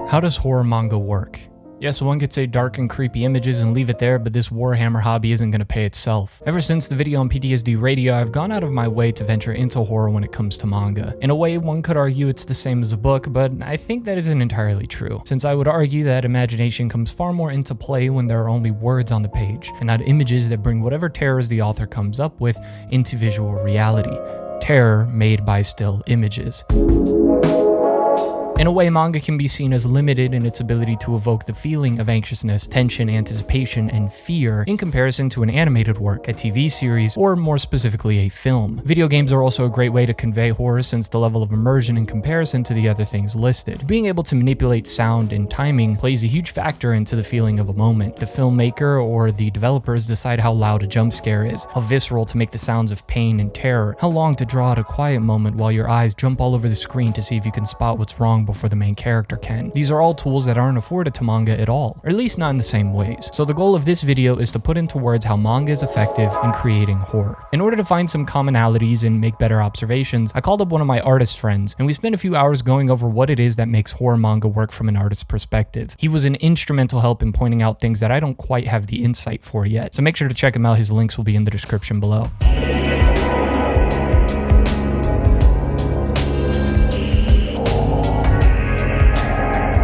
How does horror manga work? Yes, one could say dark and creepy images and leave it there, but this Warhammer hobby isn't going to pay itself. Ever since the video on PTSD Radio, I've gone out of my way to venture into horror when it comes to manga. In a way, one could argue it's the same as a book, but I think that isn't entirely true, since I would argue that imagination comes far more into play when there are only words on the page, and not images that bring whatever terrors the author comes up with into visual reality. Terror made by still images. In a way, manga can be seen as limited in its ability to evoke the feeling of anxiousness, tension, anticipation, and fear in comparison to an animated work, a TV series, or more specifically a film. Video games are also a great way to convey horror since the level of immersion in comparison to the other things listed. Being able to manipulate sound and timing plays a huge factor into the feeling of a moment. The filmmaker or the developers decide how loud a jump scare is, how visceral to make the sounds of pain and terror, how long to draw out a quiet moment while your eyes jump all over the screen to see if you can spot what's wrong before the main character can. These are all tools that aren't afforded to manga at all, or at least not in the same ways. So the goal of this video is to put into words how manga is effective in creating horror. In order to find some commonalities and make better observations, I called up one of my artist friends, and we spent a few hours going over what it is that makes horror manga work from an artist's perspective. He was an instrumental help in pointing out things that I don't quite have the insight for yet, so make sure to check him out. His links will be in the description below.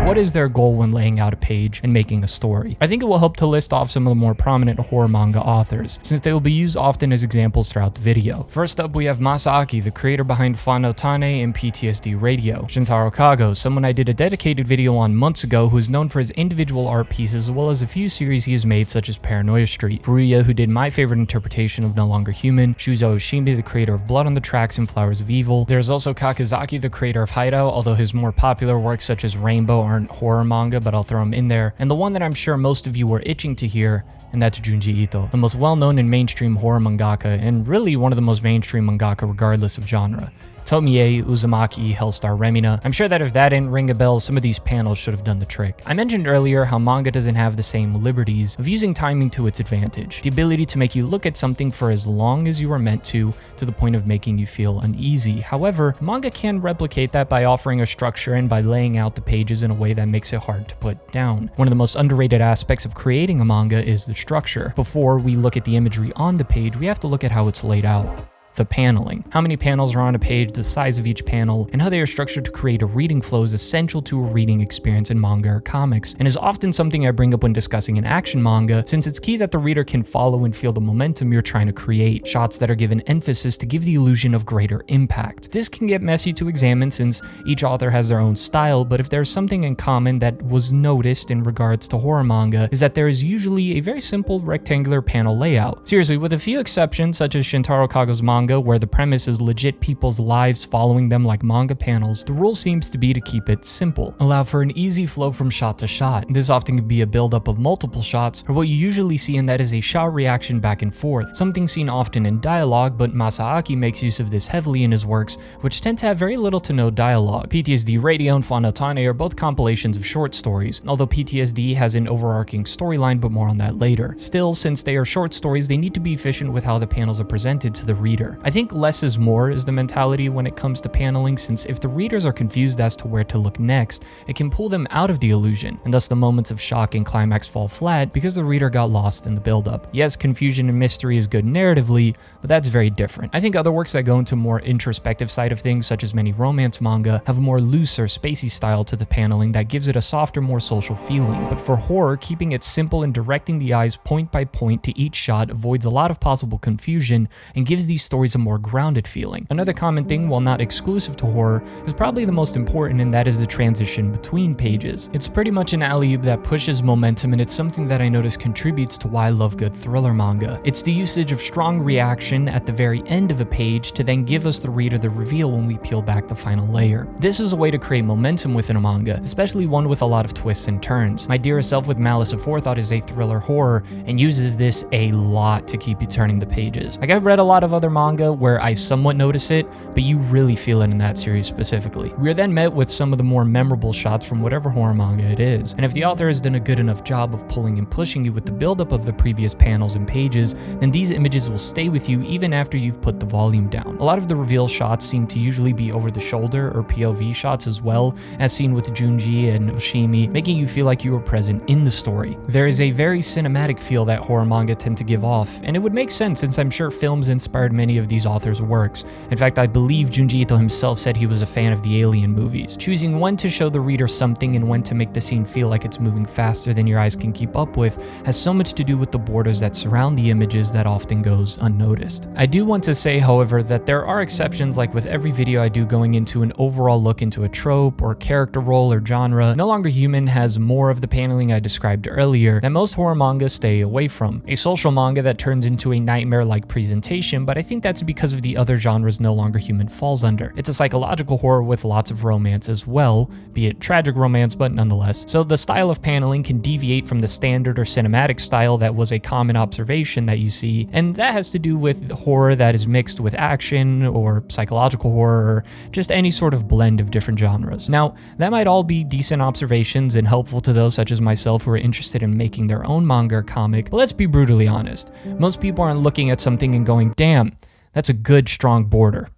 What is their goal when laying out a page and making a story? I think it will help to list off some of the more prominent horror manga authors, since they will be used often as examples throughout the video. First up, we have Masaaki, the creator behind Fano Tane and PTSD Radio. Shintaro Kago, someone I did a dedicated video on months ago, who is known for his individual art pieces as well as a few series he has made such as Paranoia Street. Furuya, who did my favorite interpretation of No Longer Human. Shuzo Oshimi, the creator of Blood on the Tracks and Flowers of Evil. There's also Kakizaki, the creator of Hideout, although his more popular works such as Rainbow aren't horror manga, but I'll throw him in there. And the one that I'm sure most of you were itching to hear, and that's Junji Ito, the most well-known and mainstream horror mangaka, and really one of the most mainstream mangaka regardless of genre. Tomie, Uzumaki, Hellstar Remina. I'm sure that if that didn't ring a bell, some of these panels should have done the trick. I mentioned earlier how manga doesn't have the same liberties of using timing to its advantage. The ability to make you look at something for as long as you are meant to the point of making you feel uneasy. However, manga can replicate that by offering a structure and by laying out the pages in a way that makes it hard to put down. One of the most underrated aspects of creating a manga is the structure. Before we look at the imagery on the page, we have to look at how it's laid out. The paneling. How many panels are on a page, the size of each panel, and how they are structured to create a reading flow is essential to a reading experience in manga or comics, and is often something I bring up when discussing an action manga, since it's key that the reader can follow and feel the momentum you're trying to create. Shots that are given emphasis to give the illusion of greater impact. This can get messy to examine since each author has their own style, but if there's something in common that was noticed in regards to horror manga, is that there is usually a very simple rectangular panel layout. Seriously, with a few exceptions such as Shintaro Kago's manga, where the premise is legit people's lives following them like manga panels, the rule seems to be to keep it simple. Allow for an easy flow from shot to shot. This often can be a buildup of multiple shots, or what you usually see in that is a shot reaction back and forth, something seen often in dialogue, but Masaaki makes use of this heavily in his works, which tend to have very little to no dialogue. PTSD Radio and Fano Tane are both compilations of short stories, although PTSD has an overarching storyline, but more on that later. Still, since they are short stories, they need to be efficient with how the panels are presented to the reader. I think less is more is the mentality when it comes to paneling, since if the readers are confused as to where to look next, it can pull them out of the illusion, and thus the moments of shock and climax fall flat because the reader got lost in the buildup. Yes, confusion and mystery is good narratively, but that's very different. I think other works that go into more introspective side of things, such as many romance manga, have a more loose or spacey style to the paneling that gives it a softer, more social feeling. But for horror, keeping it simple and directing the eyes point by point to each shot avoids a lot of possible confusion and gives these stories a more grounded feeling. Another common thing, while not exclusive to horror, is probably the most important, and that is the transition between pages. It's pretty much an alley-oop that pushes momentum, and it's something that I notice contributes to why I love good thriller manga. It's the usage of strong reaction at the very end of a page to then give us the reader the reveal when we peel back the final layer. This is a way to create momentum within a manga, especially one with a lot of twists and turns. My Dearest Self with Malice Aforethought is a thriller horror and uses this a lot to keep you turning the pages. Like, I've read a lot of other manga manga where I somewhat notice it, but you really feel it in that series specifically. We are then met with some of the more memorable shots from whatever horror manga it is, and if the author has done a good enough job of pulling and pushing you with the buildup of the previous panels and pages, then these images will stay with you even after you've put the volume down. A lot of the reveal shots seem to usually be over the shoulder or POV shots as well, as seen with Junji and Oshimi, making you feel like you were present in the story. There is a very cinematic feel that horror manga tend to give off, and it would make sense since I'm sure films inspired many of these authors' works. In fact, I believe Junji Ito himself said he was a fan of the Alien movies. Choosing when to show the reader something and when to make the scene feel like it's moving faster than your eyes can keep up with has so much to do with the borders that surround the images that often goes unnoticed. I do want to say, however, that there are exceptions, like with every video I do going into an overall look into a trope or character role or genre. No Longer Human has more of the paneling I described earlier that most horror manga stay away from. A social manga that turns into a nightmare-like presentation, but I think that's because of the other genres No Longer Human falls under. It's a psychological horror with lots of romance as well, be it tragic romance, but nonetheless. So the style of paneling can deviate from the standard or cinematic style that was a common observation that you see, and that has to do with horror that is mixed with action or psychological horror or just any sort of blend of different genres. Now, that might all be decent observations and helpful to those such as myself who are interested in making their own manga or comic, but let's be brutally honest. Most people aren't looking at something and going, damn, that's a good, strong border.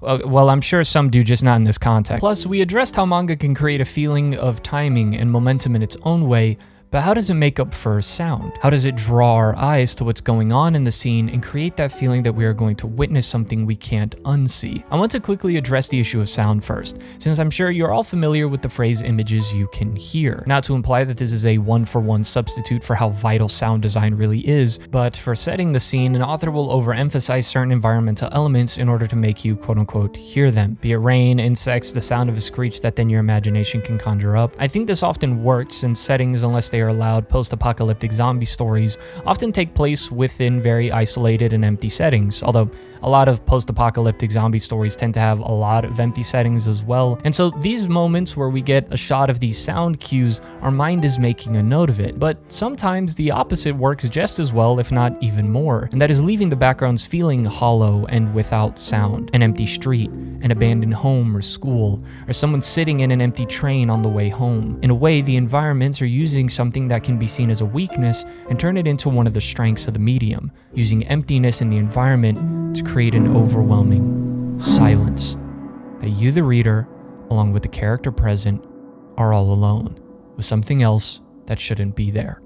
Well, I'm sure some do, just not in this context. Plus, we addressed how manga can create a feeling of timing and momentum in its own way, but how does it make up for sound? How does it draw our eyes to what's going on in the scene and create that feeling that we are going to witness something we can't unsee? I want to quickly address the issue of sound first, since I'm sure you're all familiar with the phrase images you can hear. Not to imply that this is a one-for-one substitute for how vital sound design really is, but for setting the scene, an author will overemphasize certain environmental elements in order to make you quote-unquote hear them. Be it rain, insects, the sound of a screech that then your imagination can conjure up. I think this often works in settings, unless they are allowed, post-apocalyptic zombie stories often take place within very isolated and empty settings, although a lot of post-apocalyptic zombie stories tend to have a lot of empty settings as well. And so these moments where we get a shot of these sound cues, our mind is making a note of it. But sometimes the opposite works just as well, if not even more, and that is leaving the backgrounds feeling hollow and without sound. An empty street, an abandoned home or school, or someone sitting in an empty train on the way home. In a way, the environments are using something that can be seen as a weakness and turn it into one of the strengths of the medium, using emptiness in the environment to create an overwhelming silence that you, the reader, along with the character present, are all alone with something else that shouldn't be there.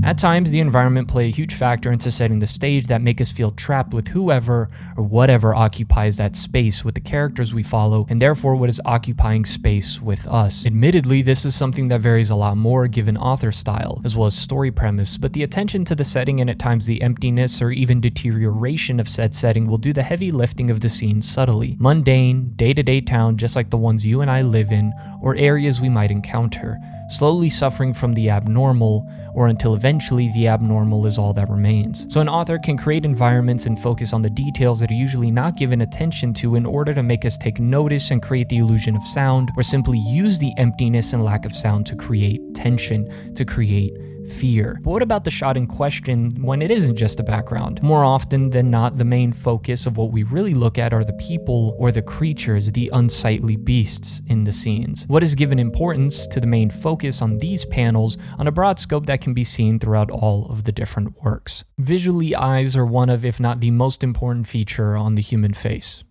At times, the environment play a huge factor into setting the stage that make us feel trapped with whoever or whatever occupies that space with the characters we follow, and therefore what is occupying space with us. Admittedly, this is something that varies a lot more given author style, as well as story premise, but the attention to the setting and at times the emptiness or even deterioration of said setting will do the heavy lifting of the scene subtly. Mundane, day-to-day town just like the ones you and I live in, or areas we might encounter, slowly suffering from the abnormal, or until eventually the abnormal is all that remains. So an author can create environments and focus on the details that are usually not given attention to in order to make us take notice and create the illusion of sound, or simply use the emptiness and lack of sound to create tension, to create fear. But what about the shot in question when it isn't just a background? More often than not, the main focus of what we really look at are the people or the creatures, the unsightly beasts in the scenes. What is given importance to the main focus on these panels on a broad scope that can be seen throughout all of the different works. Visually, eyes are one of, if not the most important feature on the human face.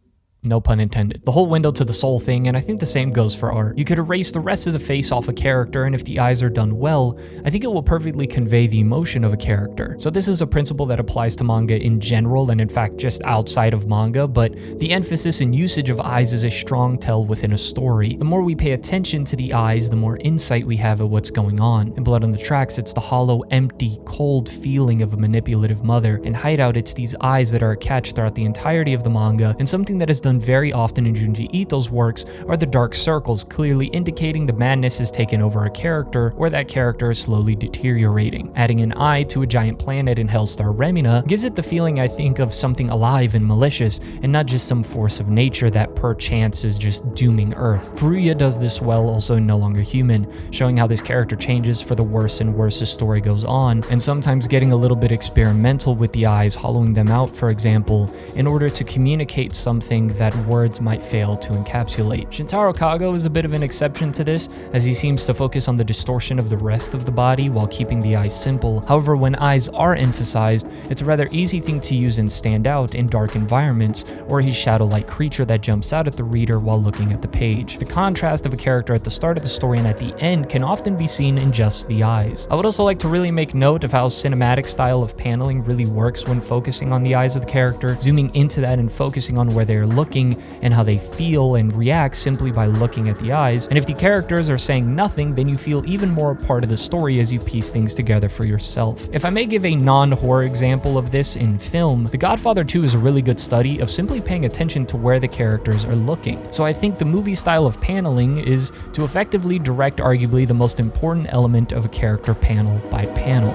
No pun intended. The whole window to the soul thing, and I think the same goes for art. You could erase the rest of the face off a character, and if the eyes are done well, I think it will perfectly convey the emotion of a character. So this is a principle that applies to manga in general, and in fact just outside of manga, but the emphasis and usage of eyes is a strong tell within a story. The more we pay attention to the eyes, the more insight we have at what's going on. In Blood on the Tracks, it's the hollow, empty, cold feeling of a manipulative mother. In Hideout, it's these eyes that are a catch throughout the entirety of the manga, and something that is done done very often in Junji Ito's works are the dark circles, clearly indicating the madness has taken over a character or that character is slowly deteriorating. Adding an eye to a giant planet in Hellstar Remina gives it the feeling, I think, of something alive and malicious, and not just some force of nature that perchance is just dooming Earth. Furuya does this well also in No Longer Human, showing how this character changes for the worse and worse as story goes on, and sometimes getting a little bit experimental with the eyes, hollowing them out, for example, in order to communicate something that words might fail to encapsulate. Shintaro Kago is a bit of an exception to this, as he seems to focus on the distortion of the rest of the body while keeping the eyes simple. However, when eyes are emphasized, it's a rather easy thing to use and stand out in dark environments, or his shadow-like creature that jumps out at the reader while looking at the page. The contrast of a character at the start of the story and at the end can often be seen in just the eyes. I would also like to really make note of how cinematic style of paneling really works when focusing on the eyes of the character, zooming into that and focusing on where they're looking and how they feel and react simply by looking at the eyes. And if the characters are saying nothing, then you feel even more a part of the story as you piece things together for yourself. If I may give a non-horror example of this in film, The Godfather 2 is a really good study of simply paying attention to where the characters are looking. So I think the movie style of paneling is to effectively direct arguably the most important element of a character panel by panel,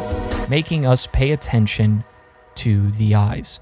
making us pay attention to the eyes.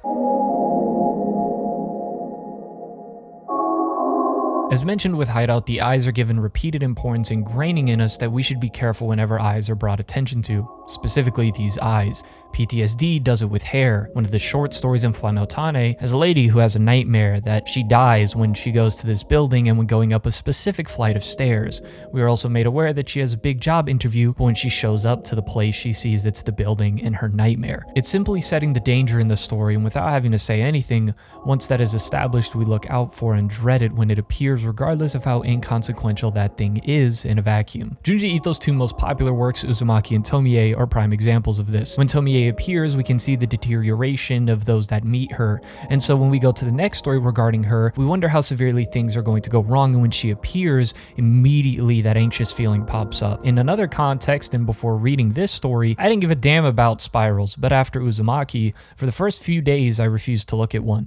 As mentioned with Hideout, the eyes are given repeated importance, ingraining in us that we should be careful whenever eyes are brought attention to, specifically these eyes. PTSD does it with hair. One of the short stories in Fuanotane has a lady who has a nightmare that she dies when she goes to this building and when going up a specific flight of stairs. We are also made aware that she has a big job interview, but when she shows up to the place, she sees it's the building in her nightmare. It's simply setting the danger in the story, and without having to say anything, once that is established, we look out for and dread it when it appears, regardless of how inconsequential that thing is in a vacuum. Junji Ito's two most popular works, Uzumaki and Tomie, are prime examples of this. When Tomie appears, we can see the deterioration of those that meet her, and so when we go to the next story regarding her, we wonder how severely things are going to go wrong, and when she appears, immediately that anxious feeling pops up. In another context, and before reading this story, I didn't give a damn about spirals, but after Uzumaki, for the first few days I refused to look at one.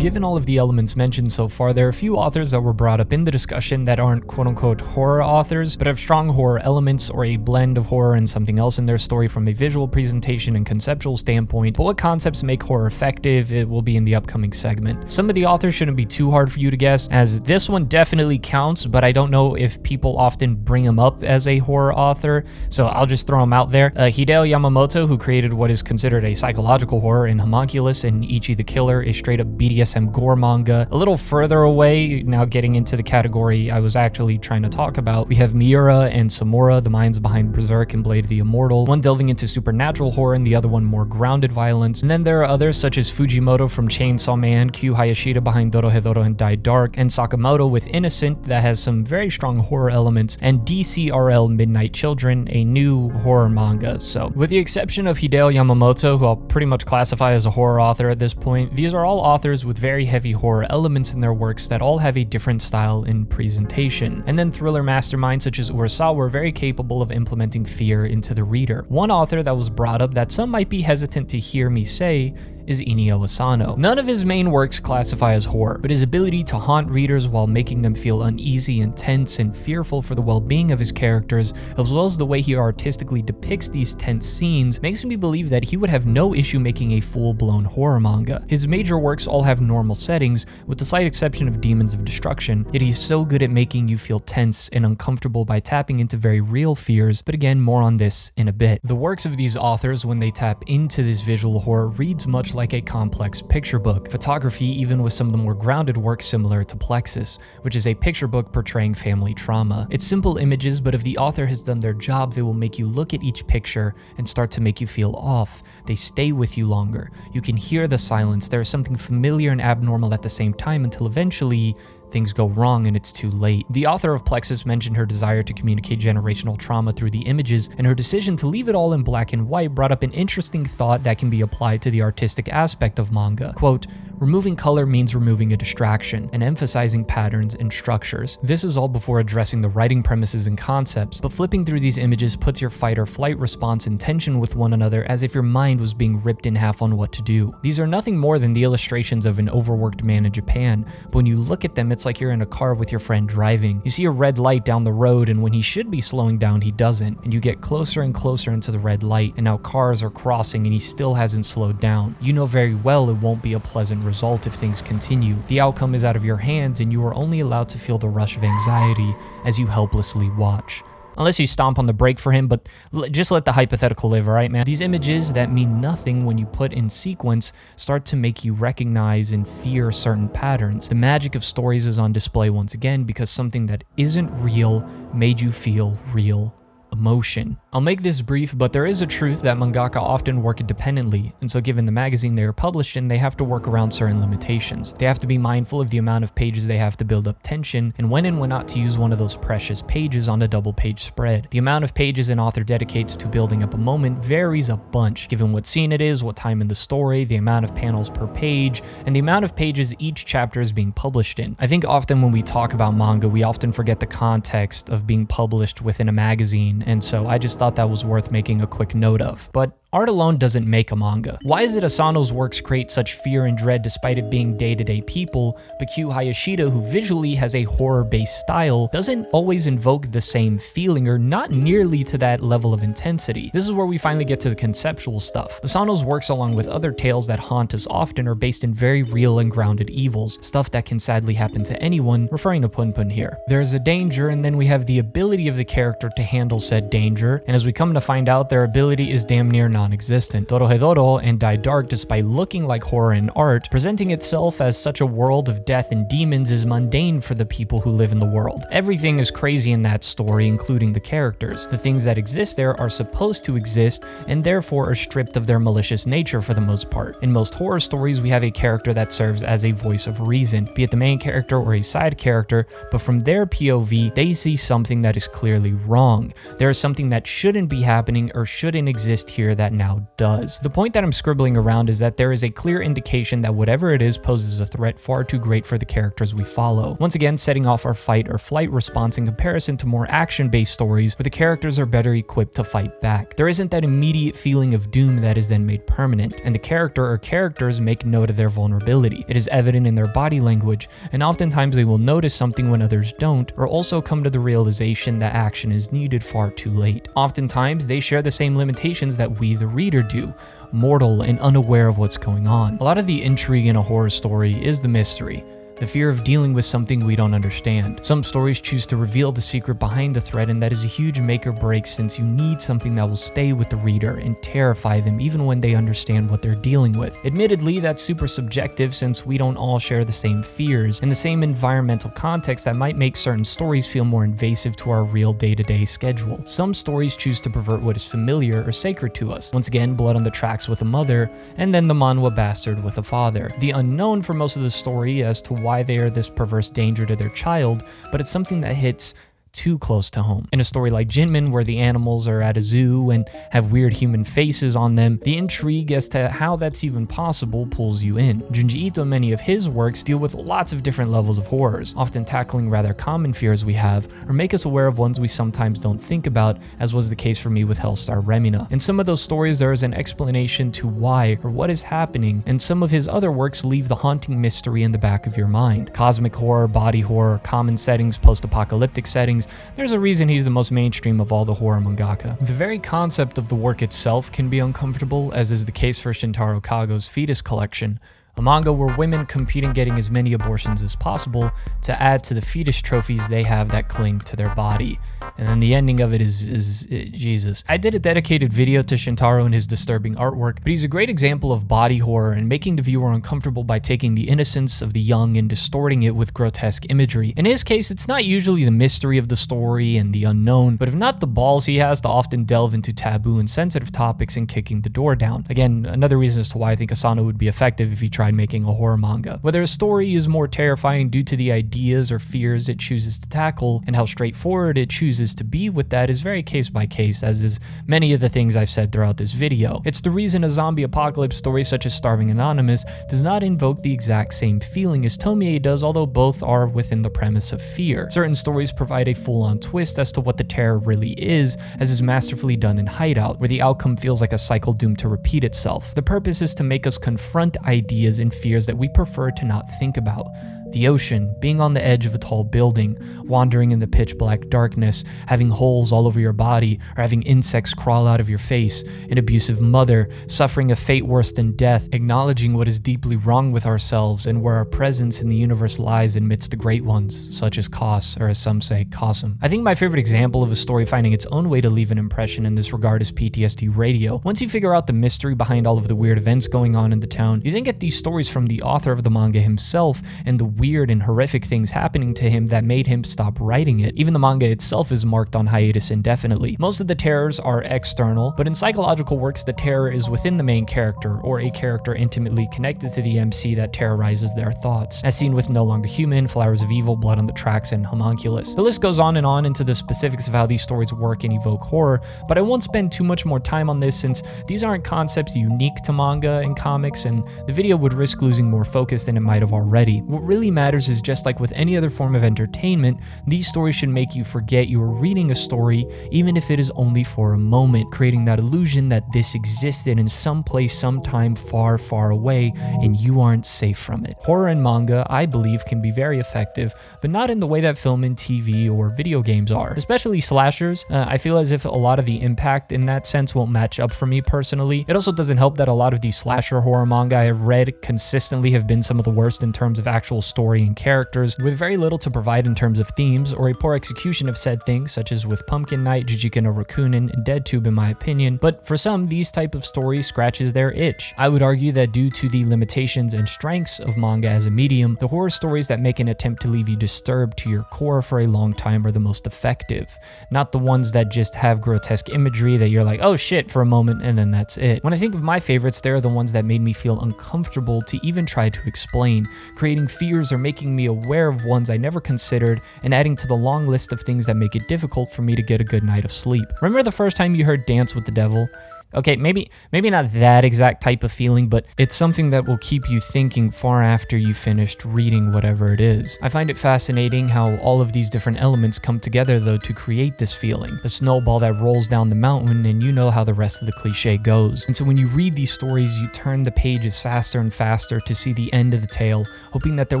Given all of the elements mentioned so far, there are a few authors that were brought up in the discussion that aren't quote-unquote horror authors, but have strong horror elements or a blend of horror and something else in their story from a visual presentation and conceptual standpoint. But what concepts make horror effective, it will be in the upcoming segment. Some of the authors shouldn't be too hard for you to guess, as this one definitely counts, but I don't know if people often bring him up as a horror author, so I'll just throw him out there. Hideo Yamamoto, who created what is considered a psychological horror in Homunculus and Ichi the Killer, a straight-up BDSM gore manga. A little further away, now getting into the category I was actually trying to talk about, we have Miura and Samura, the minds behind Berserk and Blade of the Immortal, one delving into supernatural horror and the other one more grounded violence. And then there are others such as Fujimoto from Chainsaw Man, Kyu Hayashida behind Dorohedoro and Die Dark, and Sakamoto with Innocent that has some very strong horror elements, and DCRL Midnight Children, a new horror manga. So with the exception of Hideo Yamamoto, who I'll pretty much classify as a horror author at this point, these are all authors with very heavy horror elements in their works that all have a different style in presentation. And then thriller masterminds such as Urasawa were very capable of implementing fear into the reader. One author that was brought up that some might be hesitant to hear me say is Inio Asano. None of his main works classify as horror, but his ability to haunt readers while making them feel uneasy and tense and fearful for the well-being of his characters, as well as the way he artistically depicts these tense scenes, makes me believe that he would have no issue making a full-blown horror manga. His major works all have normal settings, with the slight exception of Demons of Destruction, yet he's so good at making you feel tense and uncomfortable by tapping into very real fears, but again, more on this in a bit. The works of these authors, when they tap into this visual horror, reads much like a complex picture book. Photography, even with some of the more grounded works similar to Plexus, which is a picture book portraying family trauma. It's simple images, but if the author has done their job, they will make you look at each picture and start to make you feel off. They stay with you longer. You can hear the silence. There is something familiar and abnormal at the same time until eventually things go wrong and it's too late. The author of Plexus mentioned her desire to communicate generational trauma through the images, and her decision to leave it all in black and white brought up an interesting thought that can be applied to the artistic aspect of manga. Quote, Removing color means removing a distraction and emphasizing patterns and structures. This is all before addressing the writing premises and concepts, but flipping through these images puts your fight or flight response in tension with one another as if your mind was being ripped in half on what to do. These are nothing more than the illustrations of an overworked man in Japan, but when you look at them, it's like you're in a car with your friend driving. You see a red light down the road, and when he should be slowing down, he doesn't, and you get closer and closer into the red light, and now cars are crossing and he still hasn't slowed down. You know very well it won't be a pleasant result if things continue. The outcome is out of your hands, and you are only allowed to feel the rush of anxiety as you helplessly watch. Unless you stomp on the brake for him, but just let the hypothetical live, alright, man? These images that mean nothing when you put in sequence start to make you recognize and fear certain patterns. The magic of stories is on display once again because something that isn't real made you feel real emotion. I'll make this brief, but there is a truth that mangaka often work independently, and so given the magazine they are published in, they have to work around certain limitations. They have to be mindful of the amount of pages they have to build up tension, and when not to use one of those precious pages on a double page spread. The amount of pages an author dedicates to building up a moment varies a bunch, given what scene it is, what time in the story, the amount of panels per page, and the amount of pages each chapter is being published in. I think often when we talk about manga, we often forget the context of being published within a magazine, and so I just thought that was worth making a quick note of. But art alone doesn't make a manga. Why is it Asano's works create such fear and dread despite it being day-to-day people, but Kyu Hayashida, who visually has a horror-based style, doesn't always invoke the same feeling, or not nearly to that level of intensity? This is where we finally get to the conceptual stuff. Asano's works, along with other tales that haunt us often, are based in very real and grounded evils, stuff that can sadly happen to anyone, referring to Punpun here. There is a danger, and then we have the ability of the character to handle said danger, and as we come to find out, their ability is damn near non-existent. Dorohedoro and Die Dark, despite looking like horror and art, presenting itself as such a world of death and demons, is mundane for the people who live in the world. Everything is crazy in that story, including the characters. The things that exist there are supposed to exist, and therefore are stripped of their malicious nature for the most part. In most horror stories, we have a character that serves as a voice of reason, be it the main character or a side character, but from their POV, they see something that is clearly wrong. There is something that shouldn't be happening or shouldn't exist here that now does. The point that I'm scribbling around is that there is a clear indication that whatever it is poses a threat far too great for the characters we follow. Once again, setting off our fight or flight response in comparison to more action-based stories where the characters are better equipped to fight back. There isn't that immediate feeling of doom that is then made permanent, and the character or characters make note of their vulnerability. It is evident in their body language, and oftentimes they will notice something when others don't, or also come to the realization that action is needed far too late. Oftentimes, they share the same limitations that we, the reader, do, mortal and unaware of what's going on. A lot of the intrigue in a horror story is the mystery, the fear of dealing with something we don't understand. Some stories choose to reveal the secret behind the threat, and that is a huge make or break, since you need something that will stay with the reader and terrify them even when they understand what they're dealing with. Admittedly, that's super subjective, since we don't all share the same fears and the same environmental context that might make certain stories feel more invasive to our real day-to-day schedule. Some stories choose to pervert what is familiar or sacred to us. Once again, blood on the tracks with a mother, and then the manhwa bastard with a father. The unknown for most of the story as to why they are this perverse danger to their child, but it's something that hits too close to home. In a story like Jinmin, where the animals are at a zoo and have weird human faces on them, the intrigue as to how that's even possible pulls you in. Junji Ito and many of his works deal with lots of different levels of horrors, often tackling rather common fears we have, or make us aware of ones we sometimes don't think about, as was the case for me with Hellstar Remina. In some of those stories, there is an explanation to why or what is happening, and some of his other works leave the haunting mystery in the back of your mind. Cosmic horror, body horror, common settings, post-apocalyptic settings, there's a reason he's the most mainstream of all the horror mangaka. The very concept of the work itself can be uncomfortable, as is the case for Shintaro Kago's Fetus Collection, a manga where women compete in getting as many abortions as possible to add to the fetus trophies they have that cling to their body. And then the ending of it is Jesus. I did a dedicated video to Shintaro and his disturbing artwork, but he's a great example of body horror and making the viewer uncomfortable by taking the innocence of the young and distorting it with grotesque imagery. In his case, it's not usually the mystery of the story and the unknown, but if not the balls he has to often delve into taboo and sensitive topics and kicking the door down. Again, another reason as to why I think Asano would be effective if he tried making a horror manga. Whether a story is more terrifying due to the ideas or fears it chooses to tackle and how straightforward it chooses chooses to be with that is very case by case, as is many of the things I've said throughout this video. It's the reason a zombie apocalypse story such as Starving Anonymous does not invoke the exact same feeling as Tomie does, although both are within the premise of fear. Certain stories provide a full-on twist as to what the terror really is, as is masterfully done in Hideout, where the outcome feels like a cycle doomed to repeat itself. The purpose is to make us confront ideas and fears that we prefer to not think about. The ocean, being on the edge of a tall building, wandering in the pitch black darkness, having holes all over your body, or having insects crawl out of your face, an abusive mother, suffering a fate worse than death, acknowledging what is deeply wrong with ourselves and where our presence in the universe lies amidst the great ones, such as Kos, or as some say, Kosum. I think my favorite example of a story finding its own way to leave an impression in this regard is PTSD Radio. Once you figure out the mystery behind all of the weird events going on in the town, you then get these stories from the author of the manga himself and the weird and horrific things happening to him that made him stop writing it. Even the manga itself is marked on hiatus indefinitely. Most of the terrors are external, but in psychological works the terror is within the main character, or a character intimately connected to the MC that terrorizes their thoughts, as seen with No Longer Human, Flowers of Evil, Blood on the Tracks, and Homunculus. The list goes on into the specifics of how these stories work and evoke horror, but I won't spend too much more time on this since these aren't concepts unique to manga and comics, and the video would risk losing more focus than it might have already. What really matters is, just like with any other form of entertainment, these stories should make you forget you are reading a story, even if it is only for a moment, creating that illusion that this existed in some place sometime far, far away, and you aren't safe from it. Horror in manga, I believe, can be very effective, but not in the way that film and TV or video games are. Especially slashers, I feel as if a lot of the impact in that sense won't match up for me personally. It also doesn't help that a lot of these slasher horror manga I have read consistently have been some of the worst in terms of actual story and characters, with very little to provide in terms of themes, or a poor execution of said things, such as with Pumpkin Night, Jujiki no Rakunin, and DeadTube in my opinion. But for some, these type of stories scratches their itch. I would argue that due to the limitations and strengths of manga as a medium, the horror stories that make an attempt to leave you disturbed to your core for a long time are the most effective, not the ones that just have grotesque imagery that you're like, oh shit, for a moment, and then that's it. When I think of my favorites, they're the ones that made me feel uncomfortable to even try to explain, creating fears or making me aware of ones I never considered, and adding to the long list of things that make it difficult for me to get a good night of sleep. Remember the first time you heard Dance with the Devil? Okay, maybe not that exact type of feeling, but it's something that will keep you thinking far after you finished reading whatever it is. I find it fascinating how all of these different elements come together though to create this feeling. A snowball that rolls down the mountain, and you know how the rest of the cliche goes. And so when you read these stories, you turn the pages faster and faster to see the end of the tale, hoping that there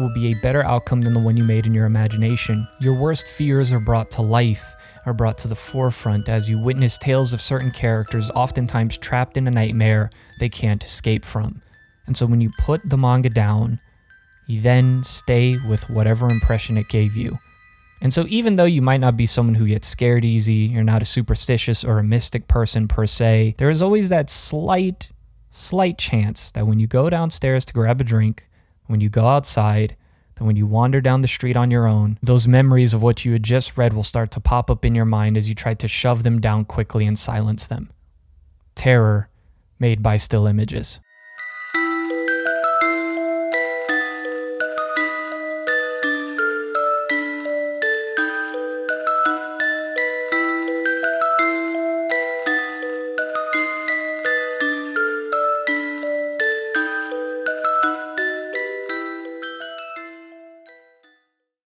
will be a better outcome than the one you made in your imagination. Your worst fears are brought to life, are brought to the forefront as you witness tales of certain characters oftentimes trapped in a nightmare they can't escape from. And so when you put the manga down, you then stay with whatever impression it gave you. And so even though you might not be someone who gets scared easy, you're not a superstitious or a mystic person per se, there is always that slight chance that when you go downstairs to grab a drink, when you go outside, and when you wander down the street on your own, those memories of what you had just read will start to pop up in your mind as you try to shove them down quickly and silence them. Terror made by still images.